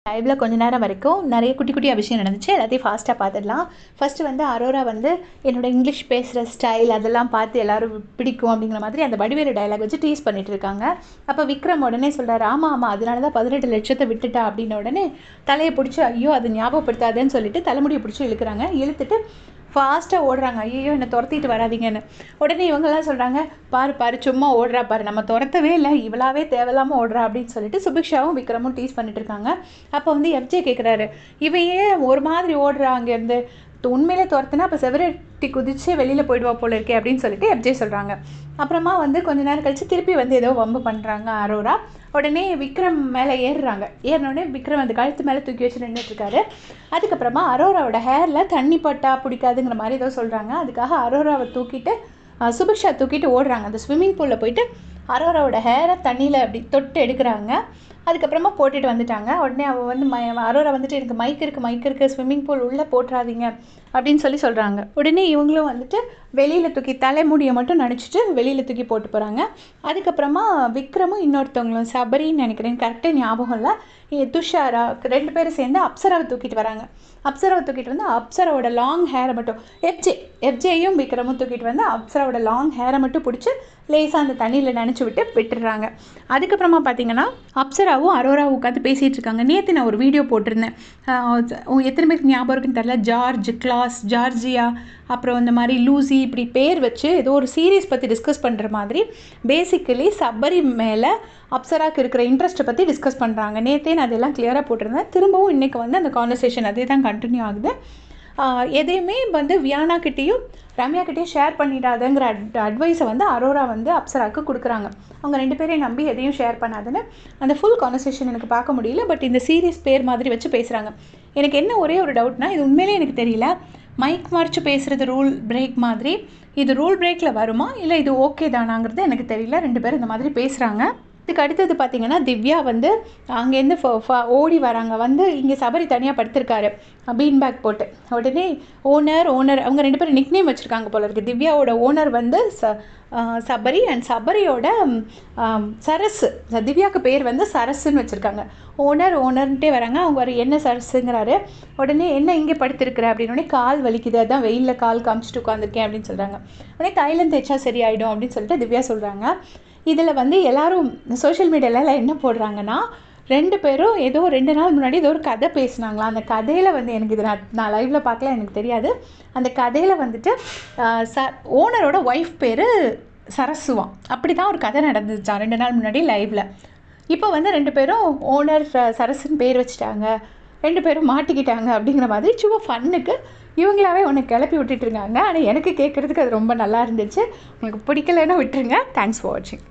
லைவ்ல கொஞ்ச நேரம் வரைக்கும் நிறைய குட்டி குட்டியாக விஷயம் நடந்துச்சு. எல்லாத்தையும் ஃபாஸ்ட்டாக பார்த்துடலாம். ஃபஸ்ட்டு வந்து அரோரா வந்து என்னோட இங்கிலீஷ் பேசுகிற ஸ்டைல் அதெல்லாம் பார்த்து எல்லாரும் பிடிக்கும் அப்படிங்கிற மாதிரி அந்த வடிவேலு டயலாக் வச்சு டீஸ் பண்ணிட்டு இருக்காங்க. அப்போ விக்ரம் உடனே சொல்கிறாரு, ஆமாம் ஆமாம் அதனால தான் 18 லட்சத்தை விட்டுட்டா அப்படின்ன உடனே தலையை பிடிச்சி ஐயோ அது ஞாபகப்படுத்தாதுன்னு சொல்லிட்டு தலைமுடியை பிடிச்சி இழுக்கிறாங்க. இழுத்துட்டு ஃபாஸ்ட்டாக ஓடுறாங்க. ஐயோ என்னை துரத்திட்டு வராதிங்கன்னு. உடனே இவங்கெல்லாம் சொல்கிறாங்க, பாரு பாரு சும்மா ஓடுறா பாரு, நம்ம துரத்தவே இல்லை, இவளாவே தேவையில்லாமல் ஓடுறா அப்படின்னு சொல்லிட்டு சுபிக்ஷாவும் விக்ரமும் டீஸ் பண்ணிட்டு இருக்காங்க. அப்போ வந்து எஃப்ஜே கேட்குறாரு, இவையே ஒரு மாதிரி ஓடுறா அங்கேருந்து, உண்மையிலே துரத்துனா அப்போ செவரட்டி குதிச்சு வெளியில் போயிடுவா போல இருக்கே அப்படின்னு சொல்லிட்டு எஃப்ஜே சொல்கிறாங்க. அப்புறமா வந்து கொஞ்ச நேரம் கழித்து திருப்பி வந்து ஏதோ வம்பு பண்ணுறாங்க அரோரா. உடனே விக்ரம் மேலே ஏறினோடனே விக்ரம் அந்த கழுத்து மேலே தூக்கி வச்சு நின்றுட்டுருக்காரு. அதுக்கப்புறமா அரோராவோட ஹேரில் தண்ணி பட்டா பிடிக்காதுங்கிற மாதிரி ஏதோ சொல்கிறாங்க. அதுக்காக அரோராவை தூக்கிட்டு சுபிக்ஷா தூக்கிட்டு ஓடுறாங்க. அந்த ஸ்விம்மிங் பூலில் போயிட்டு அரோராவோட ஹேரை தண்ணியில் அப்படி தொட்டு எடுக்கிறாங்க. அதுக்கப்புறமா போட்டுட்டு வந்துட்டாங்க. உடனே அவள் வந்து அரோரா வந்துட்டு எனக்கு மைக் இருக்குது ஸ்விம்மிங் பூல் உள்ளே போட்டுறாதீங்க அப்படின்னு சொல்கிறாங்க. உடனே இவங்களும் வந்துட்டு வெளியில் தூக்கி தலைமுடியை மட்டும் நினச்சிட்டு வெளியில் தூக்கி போட்டு போகிறாங்க. அதுக்கப்புறமா விக்ரமும் இன்னொருத்தவங்களும் சபரின்னு நினைக்கிறேன், கரெக்டாக ஞாபகம் இல்லை, துஷாரா 2 பேரும் சேர்ந்து அப்சராவை தூக்கிட்டு வராங்க. அப்சராவை தூக்கிட்டு வந்து அப்சராவோட லாங் ஹேரை மட்டும் எஃப்ஜேயும் விக்ரமும் தூக்கிட்டு வந்து அப்சராவோட லாங் ஹேரை மட்டும் பிடிச்சி லேசாக அந்த தண்ணியில் நினச்சி விட்டுடுறாங்க. அதுக்கப்புறமா பார்த்தீங்கன்னா அப்சராவும் அரோராவும் உட்காந்து பேசிகிட்டு இருக்காங்க. நேற்று நான் ஒரு வீடியோ போட்டிருந்தேன், எத்தனை பேருக்கு ஞாபகம் இருக்குன்னு தெரியல, ஜார்ஜ், கிளாஸ், ஜார்ஜியா, அப்புறம் இந்த மாதிரி லூசி இப்படி பேர் வச்சு ஏதோ ஒரு சீரீஸ் பற்றி டிஸ்கஸ் பண்ணுற மாதிரி பேசிக்கலி சபரி மேலே அப்சராக்கு இருக்கிற இன்ட்ரெஸ்ட்டை பற்றி டிஸ்கஸ் பண்ணுறாங்க. நேற்றே நான் அதெல்லாம் கிளியராக போட்டிருந்தேன். திரும்பவும் இன்றைக்கி வந்து அந்த கான்வர்சேஷன் அதே தான் கண்டினியூ ஆகுது. எதையுமே வந்து வியானாக்கிட்டேயும் ரம்யாக்கிட்டேயும் ஷேர் பண்ணிடாதுங்கிற அட்வைஸை வந்து அரோரா வந்து அப்சராவுக்கு கொடுக்குறாங்க. அவங்க 2 பேரையும் நம்பி எதையும் ஷேர் பண்ணாதுன்னு. அந்த ஃபுல் கான்வர்சேஷன் எனக்கு பார்க்க முடியல, பட் இந்த சீரியஸ் பேர் மாதிரி வச்சு பேசுகிறாங்க. எனக்கு என்ன ஒரே ஒரு டவுட்னா, இது உண்மையிலே எனக்கு தெரியல, மைக் மறைச்சு பேசுகிறது ரூல் பிரேக் மாதிரி, இது ரூல் பிரேக்கில் வருமா இல்லை இது ஓகே தானாங்கிறது எனக்கு தெரியல. 2 பேரும் இந்த மாதிரி பேசுகிறாங்க. இதுக்கு அடுத்தது பார்த்திங்கன்னா திவ்யா வந்து அங்கேருந்து ஓடி வராங்க. வந்து இங்கே சபரி தனியாக படுத்திருக்காரு பீன் பேக் போட்டு. உடனே ஓனர் அவங்க 2 பேரும் நிக்நேம் வச்சுருக்காங்க போல இருக்குது. திவ்யாவோட ஓனர் வந்து சபரி அண்ட் சபரியோட சரசு, திவ்யாவுக்கு பேர் வந்து சரசுன்னு வச்சுருக்காங்க. ஓனர்ன்ட்டே வராங்க. அவங்க ஒரு என்ன சரசுங்கிறாரு. உடனே என்ன இங்கே படுத்திருக்கிற அப்படின்னோடனே கால் வலிக்குது, அதான் வெயிலில் கால் காமிச்சிட்டு உட்காந்துருக்கேன் அப்படின்னு சொல்கிறாங்க. உடனே தைலம் தேய்ச்சா சரியாயிடும் அப்படின்னு சொல்லிட்டு திவ்யா சொல்கிறாங்க. இதில் வந்து எல்லோரும் சோஷியல் மீடியாவில் என்ன போடுறாங்கன்னா, 2 பேரும் ஏதோ 2 நாள் முன்னாடி ஏதோ ஒரு கதை பேசினாங்களா. அந்த கதையில் வந்து எனக்கு இது நான் லைவில் பார்க்கல, எனக்கு தெரியாது. அந்த கதையில் வந்துட்டு ஓனரோட ஒய்ஃப் பேர் சரசுவான். அப்படி தான் ஒரு கதை நடந்துச்சான் 2 நாள் முன்னாடி லைவில். இப்போ வந்து 2 பேரும் ஓனர் சரசுன்னு பேர் வச்சுட்டாங்க, 2 பேரும் மாட்டிக்கிட்டாங்க அப்படிங்கிற மாதிரி சும்மா ஃபன்னுக்கு இவங்களாவே ஒன்று கிளப்பி விட்டுட்டு இருக்காங்க. ஆனால் எனக்கு கேட்குறதுக்கு அது ரொம்ப நல்லா இருந்துச்சு. உங்களுக்கு பிடிக்கலைன்னா விட்டுருங்க. தேங்க்ஸ் ஃபார் வாட்சிங்.